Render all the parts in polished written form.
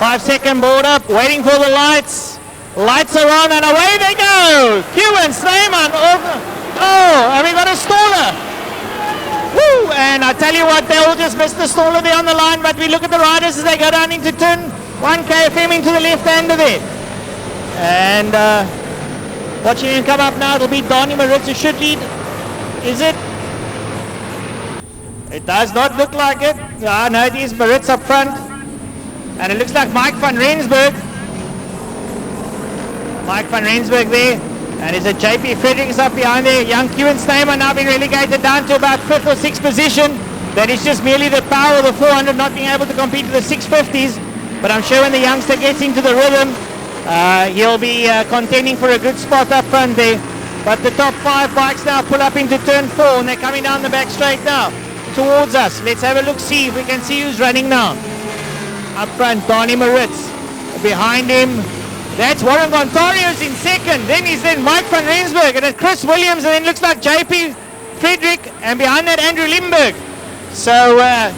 5-second board up, waiting for the lights. Lights are on and away they go. Q and Snyman. Oh, and we got a staller. Woo! And I tell you what, they all just missed the staller there on the line, but we look at the riders as they go down into turn 1 KFM into the left-hander there. And watching him come up now, it'll be Donnie Maritz who should lead. Is it? It does not look like it. Yeah, no, it is Maritz up front. And it looks like Mike van Rensburg. Mike van Rensburg there. And is it JP Fredericks up behind there? Young Q and Snyman now been relegated down to about 5th or 6th position. That is just merely the power of the 400 not being able to compete with the 650s. But I'm sure when the youngster gets into the rhythm, he'll be contending for a good spot up front there. But the top 5 bikes now pull up into turn 4 and they're coming down the back straight now towards us. Let's have a look, see if we can see who's running now. Up front, Donnie Maritz. Behind him, that's Warren Gontario's in second. Then he's Mike van Rensburg, and then Chris Williams, and then looks like JP Frederick, and behind that Andrew Limburg. So a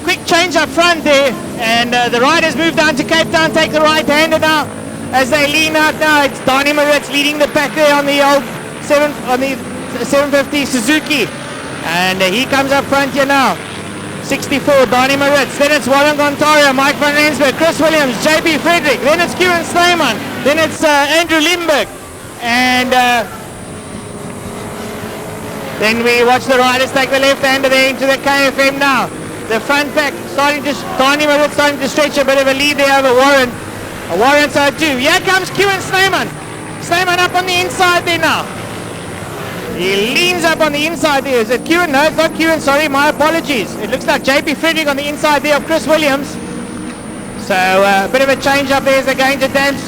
quick change up front there, and the riders move down to Cape Town, take the right-hander now. As they lean out now, it's Donnie Maritz leading the pack there on the old 750 Suzuki, and he comes up front here now. 64, Donnie Maritz. Then it's Warren Gontario, Mike van Rensburg, Chris Williams, JP Frederick. Then it's Kieran Snyman. Then it's Andrew Limburg. And then we watch the riders take the left-hander there into the KFM now. The front pack Donnie Maritz starting to stretch a bit of a lead there over Warren. Warren so too. Here comes Kieran Snyman. Snyman up on the inside there now. He leans up on the inside there. Is it Kieran? No, it's not Kieran. Sorry, my apologies. It looks like JP Frederick on the inside there of Chris Williams. So a bit of a change up there as they're going to dance.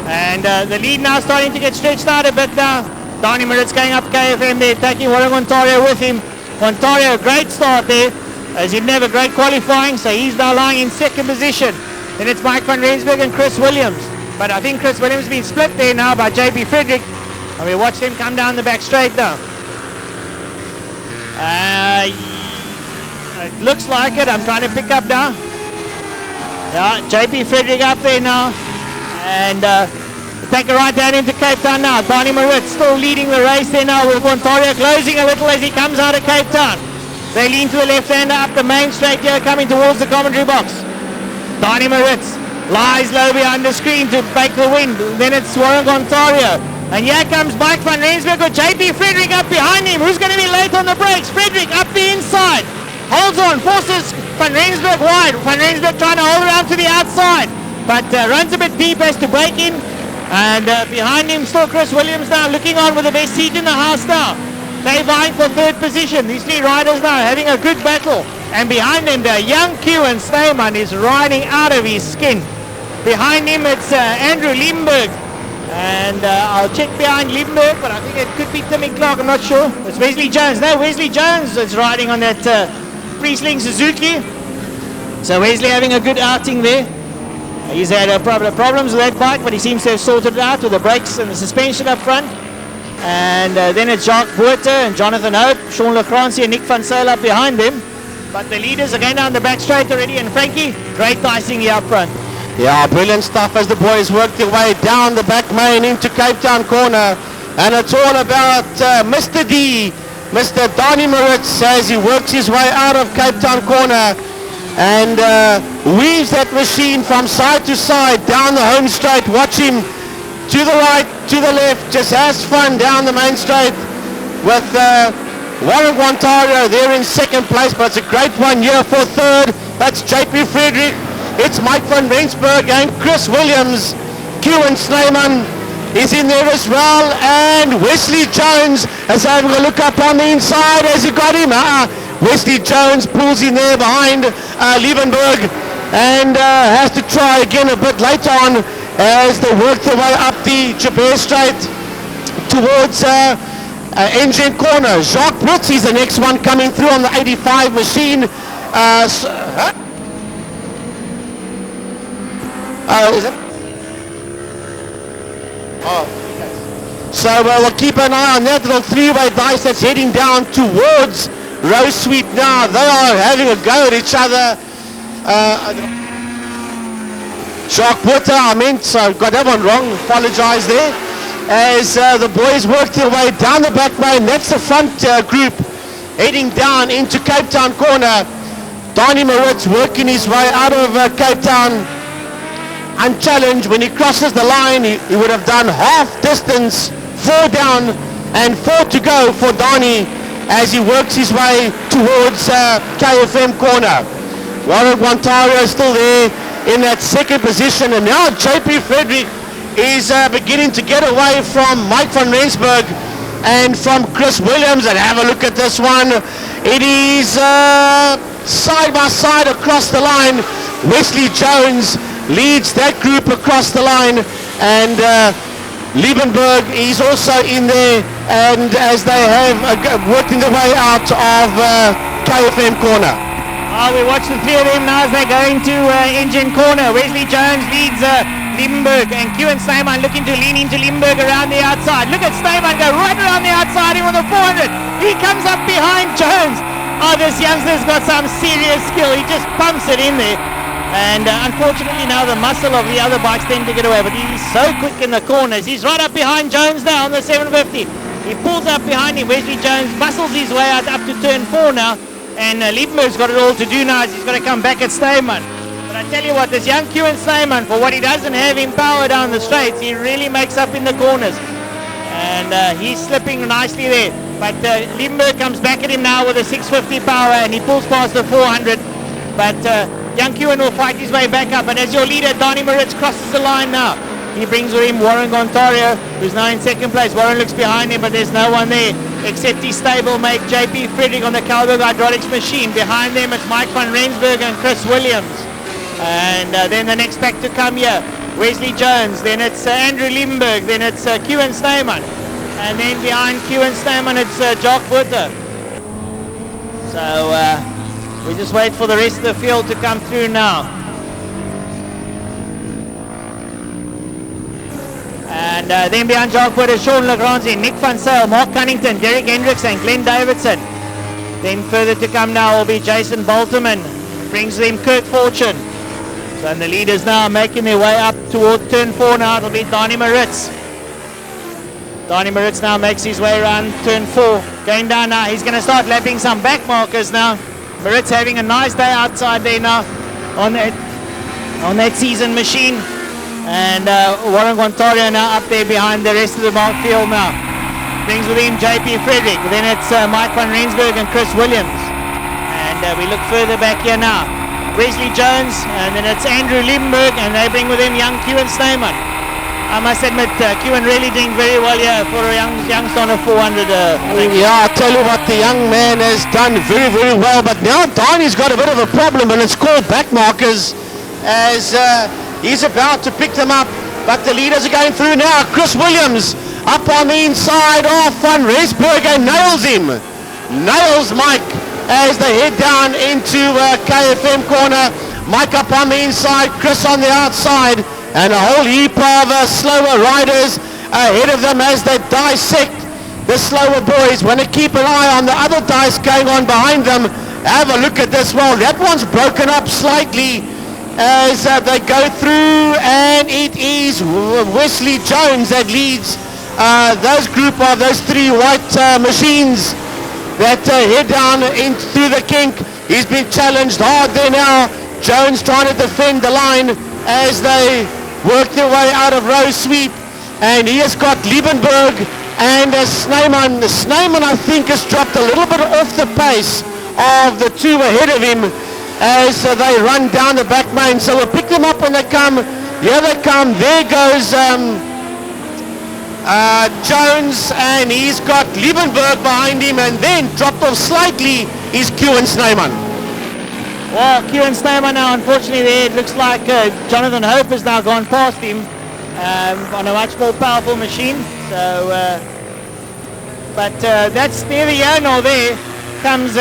And the lead now starting to get stretched out a bit now. Donnie Maritz going up KFM there, taking Warren Ontario with him. Ontario, great start there, as he didn't have a great qualifying, so he's now lying in second position. Then it's Mike van Rensburg and Chris Williams. But I think Chris Williams has been split there now by JP Frederick. And we watch him come down the back straight now. It looks like it. I'm trying to pick up now. Yeah, JP Frederick up there now. And take a right down into Cape Town now. Donnie Maritz still leading the race there now with Ontario closing a little as he comes out of Cape Town. They lean to the left-hander up the main straight here, coming towards the commentary box. Donnie Maritz lies low behind the screen to break the wind. Then it's Warren Ontario. And here comes Mike van Rensburg with JP Frederick up behind him. Who's going to be late on the brakes? Frederick up the inside. Holds on, forces van Rensburg wide. Van Rensburg trying to hold around to the outside. But runs a bit deep as to break in. And behind him still Chris Williams now looking on with the best seat in the house now. They're vying for third position. These 3 riders now having a good battle. And behind him the young Q and Snyman is riding out of his skin. Behind him it's Andrew Limburg. And I'll check behind Limburg, but I think it could be Timmy Clark, I'm not sure. It's Wesley Jones. No, Wesley Jones is riding on that Priestling Suzuki. So Wesley having a good outing there. He's had problems with that bike, but he seems to have sorted it out with the brakes and the suspension up front. And then it's Jacques Boerter and Jonathan Hope, Sean Lacranci and Nick Van Sale up behind him. But the leaders are going down the back straight already, and Frankie, great icing here up front. Yeah, brilliant stuff as the boys work their way down the back main into Cape Town corner. And it's all about Mr. D, Mr. Donnie Maritz, as he works his way out of Cape Town corner and weaves that machine from side to side down the home straight. Watch him to the right, to the left, just has fun down the main straight with Warren Ontario there in second place, but it's a great one here for third. That's JP Frederick. It's Mike van Rensburg and Chris Williams. Kieran Snyman is in there as well, and Wesley Jones is having a look up on the inside as he got him. Wesley Jones pulls in there behind Liebenberg and has to try again a bit later on as they work their way up the Jabez Straight towards Engine Corner. Jacques Brooks is the next one coming through on the 85 machine. Is it? Oh, okay. So we'll keep an eye on that little 3-way dice that's heading down towards Rose Sweet now. They are having a go at each other. Jacques Porter, I got that one wrong, apologize there. As the boys work their way down the back lane, that's the front group heading down into Cape Town corner. Donnie Moritz working his way out of Cape Town unchallenged. When he crosses the line, he would have done half distance, 4 down and 4 to go for Donnie as he works his way towards KFM corner. Warren Guantario still there in that second position, and now JP Frederick is beginning to get away from Mike van Rensburg and from Chris Williams. And have a look at this one. It is side by side across the line. Wesley Jones leads that group across the line, and Liebenberg is also in there, and as they have working their way out of KFM corner. We watch the three of them now as they go into engine corner. Wesley Jones leads Liebenberg, and Kewan Steyman looking to lean into Liebenberg around the outside. Look at Steyman go right around the outside in with a 400. He comes up behind Jones. This youngster's got some serious skill. He just pumps it in there. And unfortunately now the muscle of the other bikes tend to get away, but he's so quick in the corners. He's right up behind Jones now on the 750. He pulls up behind him. Wesley Jones muscles his way out up to turn 4 now, and Liebenberg's got it all to do now. He's got to come back at Steyman. But I tell you what, this young Kewan Steyman, for what he doesn't have in power down the straights, he really makes up in the corners. And he's slipping nicely there. But Liebenberg comes back at him now with a 650 power, and he pulls past the 400. But young Kewan will fight his way back up. And as your leader, Donnie Moritz, crosses the line now, he brings with him Warren Gontario, who's now in second place. Warren looks behind him, but there's no one there except his stablemate JP Frederick on the Kalberg Hydraulics machine. Behind them it's Mike van Rensburg and Chris Williams. And then the next pack to come here, Wesley Jones, then it's Andrew Liebenberg, then it's Kewan Steyman. And then behind Kewan Steyman it's Jacques Porter. So we just wait for the rest of the field to come through now. And then behind Jacques Porter, Sean Lagrange, Nick Van Sale, Mark Cunnington, Derek Hendricks and Glenn Davidson. Then further to come now will be Jason Bolterman, brings them Kirk Fortune. So and the leaders now making their way up towards turn 4 now. It'll be Donnie Moritz. Donnie Moritz now makes his way around turn 4. Going down now, he's going to start lapping some back markers now. Moritz having a nice day outside there now on that season machine. And Warren Gontario now up there behind the rest of the mark field now. Brings with him JP Frederick. Then it's Mike van Rensburg and Chris Williams. And we look further back here now. Wesley Jones, and then it's Andrew Liebenberg, and they bring with him young Kewan Steyman. I must admit, Kewan really doing very well here for a youngster on a 400. Yeah, I tell you what, the young man has done very, very well. But now Donnie's got a bit of a problem, and it's called back markers as he's about to pick them up. But the leaders are going through now. Chris Williams up on the inside of Van Rensburg and nails him. Nails Mike as they head down into KFM corner. Mike up on the inside, Chris on the outside, and a whole heap of slower riders ahead of them as they dissect the slower boys. Want to keep an eye on the other dice going on behind them. Have a look at this. Well, that one's broken up slightly as they go through, and it is Wesley Jones that leads those group of those 3 white machines that head down in through the kink. He's been challenged hard there now. Jones trying to defend the line as they work their way out of row sweep, and he has got Liebenberg and Sneyman. Sneyman, I think, has dropped a little bit off the pace of the 2 ahead of him as they run down the back main. So we'll pick them up when they come. Here they come. There goes Jones, and he's got Liebenberg behind him, and then dropped off slightly is Kewan Steyman. Well, Kewan Steyman now, unfortunately there, it looks like Jonathan Hope has now gone past him on a much more powerful machine. So, but that's neither here nor there. Comes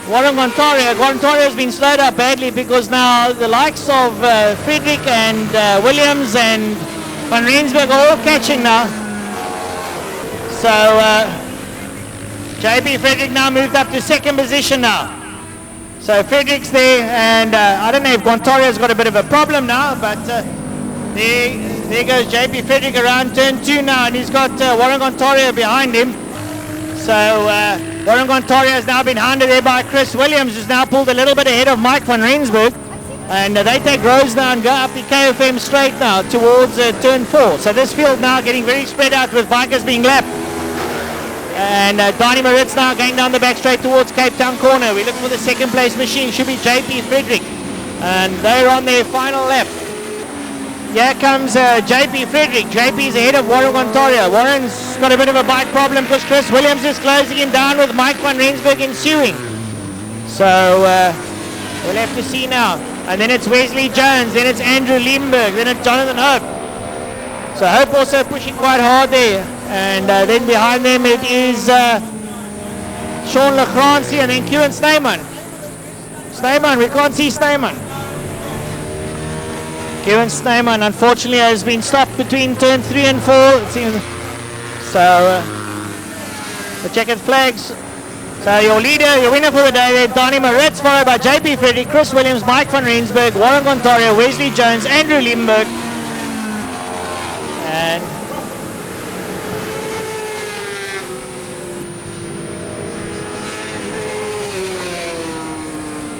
Warren Gontario. Gontario has been slowed up badly because now the likes of Frederick and Williams and Van Rensburg are all catching now. So JP Frederick now moved up to second position now. So Frederick's there, and I don't know if Gontoria's got a bit of a problem now, but there goes JP Frederick around turn 2 now, and he's got Warren Gontoria behind him. So Warren Gontoria has now been hounded there by Chris Williams, who's now pulled a little bit ahead of Mike van Rensburg. And they take rows now and go up the KFM straight now towards turn 4. So this field now getting very spread out with bikers being lapped. And Donnie Moritz now going down the back straight towards Cape Town corner. We're looking for the second place machine. Should be JP Frederick. And they're on their final lap. Here comes JP Frederick. JP's ahead of Warren Gontoria. Warren's got a bit of a bike problem because Chris Williams is closing him down with Mike van Rensburg ensuing. So we'll have to see now. And then it's Wesley Jones, then it's Andrew Limburg, then it's Jonathan Hope. So Hope also pushing quite hard there. And then behind them it is Sean Lecrancy and then Kieran Snyman. Snyman, we can't see Snyman. Kieran Snyman unfortunately has been stopped between turn 3 and 4. It seems. So the checkered flags. So your leader, your winner for the day there, Donnie Moritz, followed by JP Frederick, Chris Williams, Mike van Rensburg, Warren Gontoria, Wesley Jones, Andrew Limburg. And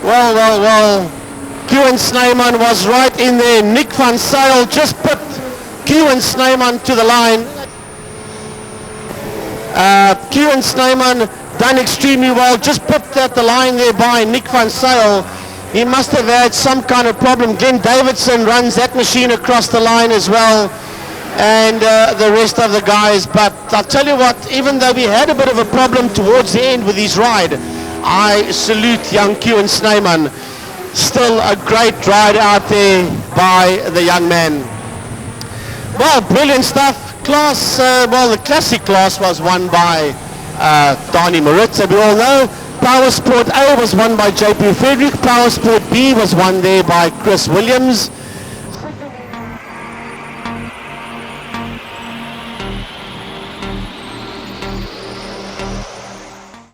Well, Kieran Snyman was right in there. Nick van Zyl just put Kieran Snyman to the line. Kieran Snyman done extremely well, just put at the line there by Nick van Zyl. He must have had some kind of problem. Glenn Davidson runs that machine across the line as well, and the rest of the guys. But I'll tell you what, even though we had a bit of a problem towards the end with his ride, I salute young Kieran Snyman. Still a great ride out there by the young man. Well, brilliant stuff. Class, the classic class was won by Donnie Moritz, we all know. Power Sport A was won by JP Frederick. Power Sport B was won there by Chris Williams.